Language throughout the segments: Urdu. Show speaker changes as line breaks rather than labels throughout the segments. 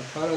18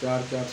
4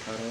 18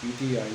PTI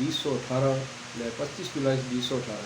2018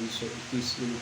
2021,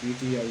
PTI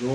2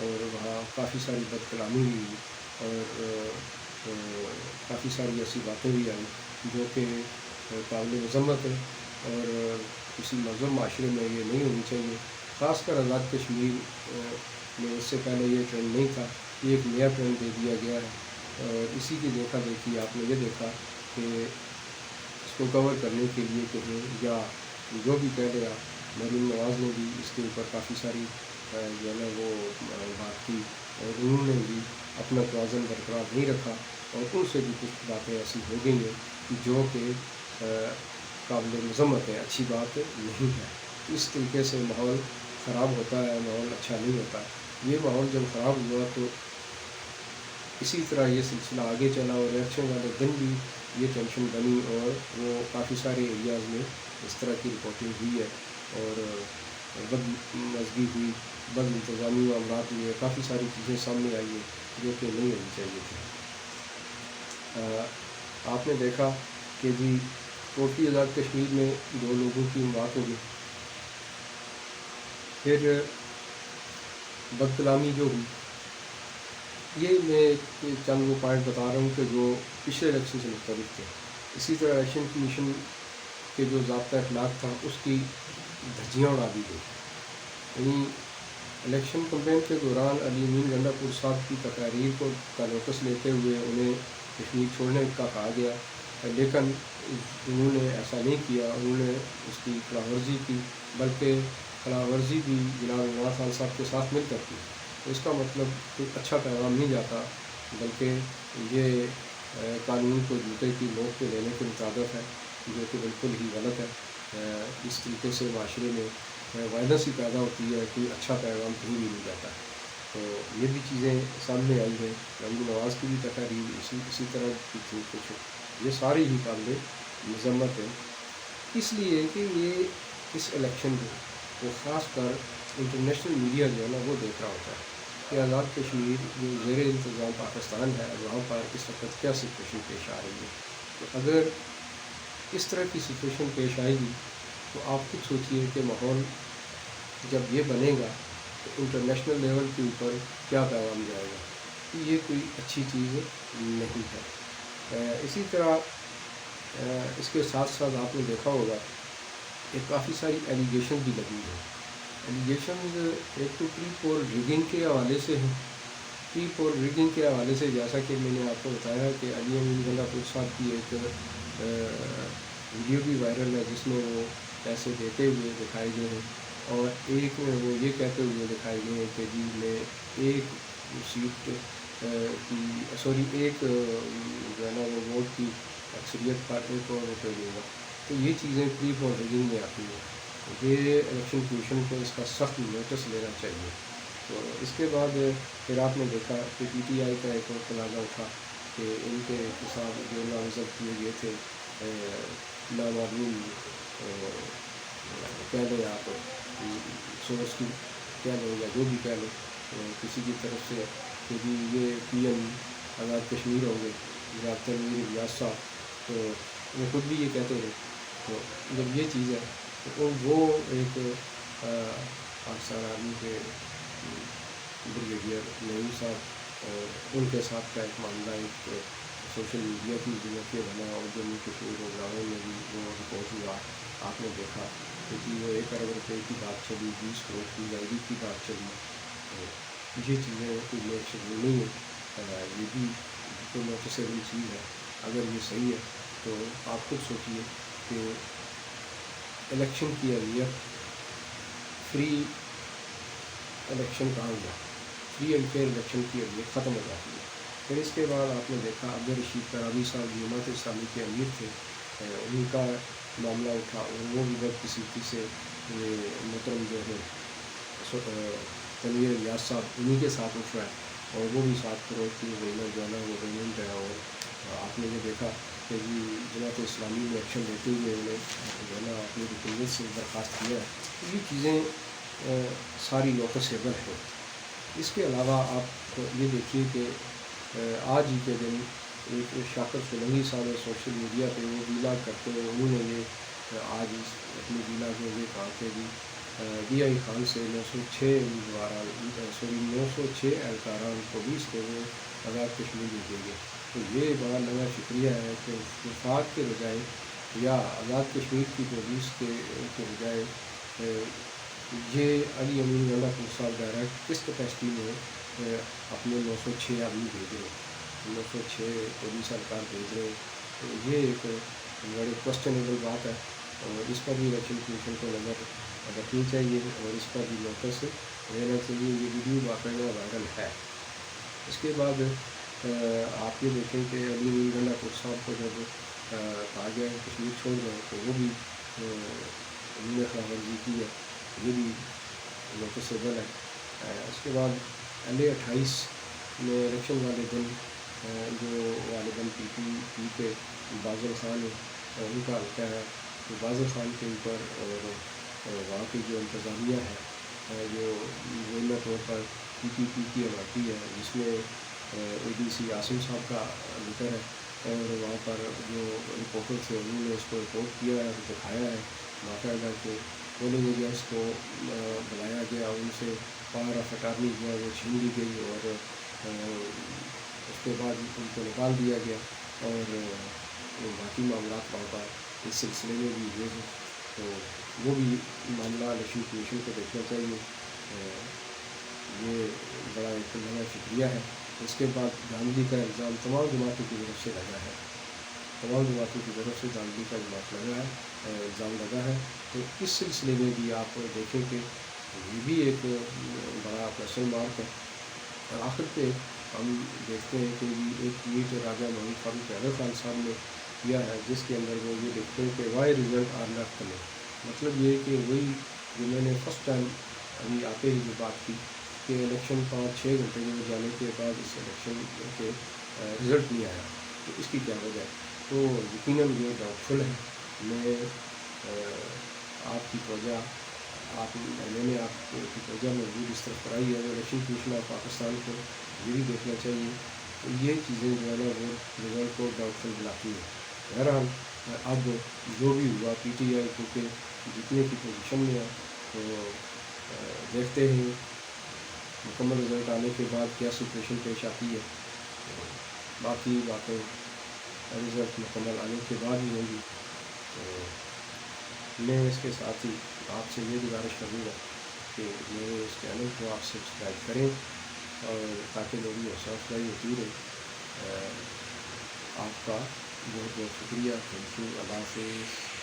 اور وہاں کافی ساری بد کلامی ہوئی اور کافی ساری ایسی باتیں بھی آئیں جو کہ قابل مذمت ہے اور کسی مہذب معاشرے میں یہ نہیں ہونی چاہیے. خاص کر آزاد کشمیر میں اس سے پہلے یہ ٹرینڈ نہیں تھا، یہ ایک نیا ٹرینڈ دے دیا گیا ہے اور اسی کی دیکھا دیکھی آپ نے یہ دیکھا کہ اس کو کور کرنے کے لیے کہیں یا جو بھی کہہ لیا مریم نواز نے بھی اس کے اوپر کافی ساری جو ہے نا وہ بات کی اور انہوں نے بھی اپنا توازن برقرار نہیں رکھا اور ان سے بھی کچھ باتیں ایسی ہو گئی ہیں جو کہ قابل مذمت ہے، اچھی بات نہیں ہے. اس طریقے سے ماحول خراب ہوتا ہے، ماحول اچھا نہیں ہوتا. یہ ماحول جب خراب ہوا تو اسی طرح یہ سلسلہ آگے چلا اور الیکشن والے دن بھی یہ ٹینشن بنی اور وہ کافی سارے ایریاز میں اس طرح کی رپورٹنگ ہوئی ہے اور بد مزگی ہوئی، بد انتظامی معاملات ہوئے، کافی ساری چیزیں سامنے آئی ہیں جو کہ نہیں ہونی چاہیے تھی. آپ نے دیکھا کہ جی ٹوٹلی آزاد کشمیر میں 2 لوگوں کی موت ہو گئی. پھر بد کلامی جو ہوئی، یہ میں چند وہ پوائنٹ بتا رہا ہوں کہ جو پچھلے الیکشن سے مختلف تھے. اسی طرح الیکشن کمیشن کے جو ضابطہ اخلاق تھا اس کی دھجیاں اڑا دی گئی. یعنی الیکشن کمپین کے دوران علی امین گنڈا پور صاحب کی تقاریر کو کا نوٹس لیتے ہوئے انہیں کشمیر چھوڑنے کا کہا گیا، لیکن انہوں نے ایسا نہیں کیا، انہوں نے اس کی خلاف ورزی کی، بلکہ خلاف ورزی بھی جناب عمران خان صاحب کے ساتھ مل کر کی. تو اس کا مطلب کوئی اچھا پیغام نہیں جاتا، بلکہ یہ قانون کو جوتے کی نوک پہ لینے کے مطابق ہے جو کہ بالکل ہی غلط ہے. اس طریقے سے معاشرے میں وائلنس ہی پیدا ہوتی ہے، کوئی اچھا پیغام کہیں بھی نہیں جاتا. تو یہ بھی چیزیں سامنے آئی ہیں. مریم نواز کی بھی تقاریر اسی طرح کی تھی کچھ، یہ سارے ہی قابل مذمت ہیں، اس لیے کہ یہ اس الیکشن کو وہ خاص کر انٹرنیشنل میڈیا جو ہے نا وہ دیکھ رہا ہوتا ہے کہ آزاد کشمیر جو زیر انتظام پاکستان ہے وہاں پر اس وقت کیا سچویشن پیش آ رہی ہے. تو اگر اس طرح کی سچویشن پیش آئے گی تو آپ خود سوچئے کہ ماحول جب یہ بنے گا تو انٹرنیشنل لیول کے اوپر کیا پیغام جائے گا. یہ کوئی اچھی چیز نہیں ہے. اسی طرح اس کے ساتھ ساتھ آپ نے دیکھا ہوگا کہ کافی ساری ایلیگیشن بھی لگی ہیں. ایلیگیشنز ایک تو پری پول ریگنگ کے حوالے سے ہیں. پری پول ریگنگ کے حوالے سے جیسا کہ میں نے آپ کو بتایا کہ علی امین گنڈا پور صاحب کی ایک ویڈیو بھی وائرل ہے جس میں وہ پیسے دیتے ہوئے دکھائے گئے ہیں اور ایک میں وہ یہ کہتے ہوئے دکھائے گئے ہیں کہ جی میں ایک سیٹ ایک جو ہے نا وہ ووٹ کی اکثریت پر ایک اور روپے دوں گا. تو یہ چیزیں پری پول ریگنگ میں آتی ہیں. یہ الیکشن کمیشن کو اس کا سخت نوٹس لینا چاہیے. تو اس کے بعد پھر آپ نے دیکھا کہ پی ٹی آئی کا ایک اور تنازع اٹھا کہ ان کے حساب جو نامزد کیے گئے تھے نامعلوم کہہ لیں آپ سورس کی کہہ لیں یا جو بھی کہہ لیں کسی کی طرف سے کہ جی یہ پی ایم آزاد کشمیر ہوں گے جناب تنویر ریاض صاحب. تو وہ خود بھی یہ کہتے ہیں. تو جب یہ چیز ہے تو وہ ایک پاکستان آرمی کے بریگیڈیئر نعیم صاحب اور ان کے ساتھ کا ایک معاملہ ایک سوشل میڈیا کی دنیا کے بنا اور جموں کشمیر پروگراموں میں بھی وہ رپورٹ ہوا. آپ نے دیکھا کہ وہ 1 ارب روپے کی بات چلی، 20 کروڑ کی ظاہری کی بات چلی. تو یہ چیزیں کوئی نیچرل نہیں ہے، یہ بھی بالکل نوٹسیبل چیز ہے. اگر یہ صحیح ہے تو آپ خود سوچیے کہ الیکشن کی اہمیت فری الیکشن کہاں ہوا، فری اینڈ فیئر الیکشن کی اہمیت ختم ہو جاتی ہے. پھر اس کے بعد آپ نے دیکھا عبد الرشید ترابی صاحب جماعت اسلامی کے امیر تھے، ان کا معاملہ اٹھا اور وہ بھی بدقسمتی سے محترم جو ہے تنویر ریاض صاحب انہیں کے ساتھ اٹھ رہا ہے اور وہ بھی 7 کروڑ کی ریمنٹ جو ہے نا وہ ریمنٹ ہے. اور آپ نے یہ دیکھا کہ جی جماعت اسلامی میں ایکشن لیتے ہوئے انہیں جو ہے نا اپنی رکنیت سے درخواست کیا ہے. یہ چیزیں ساری نوٹسیبل ہیں. اس کے علاوہ آپ یہ دیکھیے کہ آج ہی کے دن ایک شاکر سلنگی صاحب سوشل میڈیا پہ وہ ویلاگ کرتے ہیں، انہوں نے یہ آج اپنی ویلاگ میں یہ کہا کہ جی ڈی آئی خان سے 906 امیدواران 906 اہلکاران کو 20 لوگوں آزاد کشمیر بھیجے گئے. تو یہ بڑا نیا شکریہ ہے کہ وفاق کے بجائے یا آزاد کشمیر کی پولیس کے بجائے یہ علی امین اللہ پور صاحب ڈائریکٹ کس کیپیسٹی میں اپنے 906 آدمی بھیج رہے ہیں, 906 پولیس اہلکار بھیج رہے ہیں. تو یہ ایک بڑی کوشچنیبل بات ہے, اور اس پر بھی الیکشن کمیشن کو نظر رکھنی چاہیے اور اس پر بھی نوٹس لینا چاہیے. یہ ویڈیو باقاعدہ وائرل ہے. اس کے بعد آپ یہ دیکھیں کہ علی امین اللہ پور صاحب کو جب کہا گیا ہے کشمیر چھوڑ جائیں تو وہ بھی انہوں نے خلاف ورزی کی ہے, یہ بھی نوٹسیبل ہے. اس کے بعد LA-28 میں الیکشن والے دن جو غالباً PPP پہ بازل خان ان کا حلقہ ہے, تو بازل خان کے اوپر اور وہاں کی جو انتظامیہ ہے جو مبینہ طور پر PPP کی عمارتی ہے جس میں ADC عاصم صاحب کا ذکر ہے, اور وہاں پر جو رپورٹر تھے انہوں نے اس کو رپورٹ کیا ہے, دکھایا ہے باقاعدہ کہ پولنگ ایجنٹس کو بلایا گیا, ان سے پاور آف اٹارنی جو ہے وہ چھین لی گئی اور اس کے بعد ان کو نکال دیا گیا, اور باقی معاملات وہاں پر اس سلسلے میں بھی ہوئے ہیں. تو وہ بھی معاملہ الیکشن کمیشن کو دیکھنا چاہیے. یہ بڑا ایک نیا شکریہ ہے. اس کے بعد دھاندلی کا الزام تمام جماعتوں کی طرف سے لگا ہے, تمام جماعتوں کی طرف سے دھاندلی کا الزام لگا ہے. تو اس سلسلے میں بھی آپ دیکھیں کہ یہ بھی ایک بڑا کوشچن مارک ہے. اور آخر پہ ہم دیکھتے ہیں کہ ایک ٹویٹ راجہ محمد فاروق حیدر خان صاحب نے کیا ہے جس کے اندر وہ یہ لکھتے ہیں کہ why result are not coming. مطلب یہ کہ وہی جو میں نے فرسٹ ٹائم ابھی آتے ہی جو بات کی کہ الیکشن 5-6 گھنٹے میں جانے کے بعد اس الیکشن کے رزلٹ نہیں آیا, تو اس کی کیا وجہ ہے. تو یقیناً یہ ڈاؤٹ فل ہے. میں آپ کی توجہ میں نے آپ کی توجہ موجود اس طرف کرائی ہے. الیکشن کمیشن آف پاکستان کو یہ بھی دیکھنا چاہیے. تو یہ چیزیں جو ہے نا وہ رزلٹ کو ڈاؤٹ فل بناتی ہیں. بہرحال اب جو بھی ہوا PTI کیونکہ جتنے کی پوزیشن میں ہے, تو دیکھتے ہیں مکمل رزلٹ آنے کے بعد کیا سچویشن پیش آتی ہے. باقی باتیں رزلٹ مکمل آنے کے بعد ہی ہوں گی. تو میں اس کے ساتھ ہی آپ سے یہ گزارش کروں گا کہ میرے اس چینل کو آپ سبسکرائب کریں اور تاکہ میری حوصلہ افزائی ہوتی رہے. آپ کا بہت بہت شکریہ. Thank you. اللہ حافظ.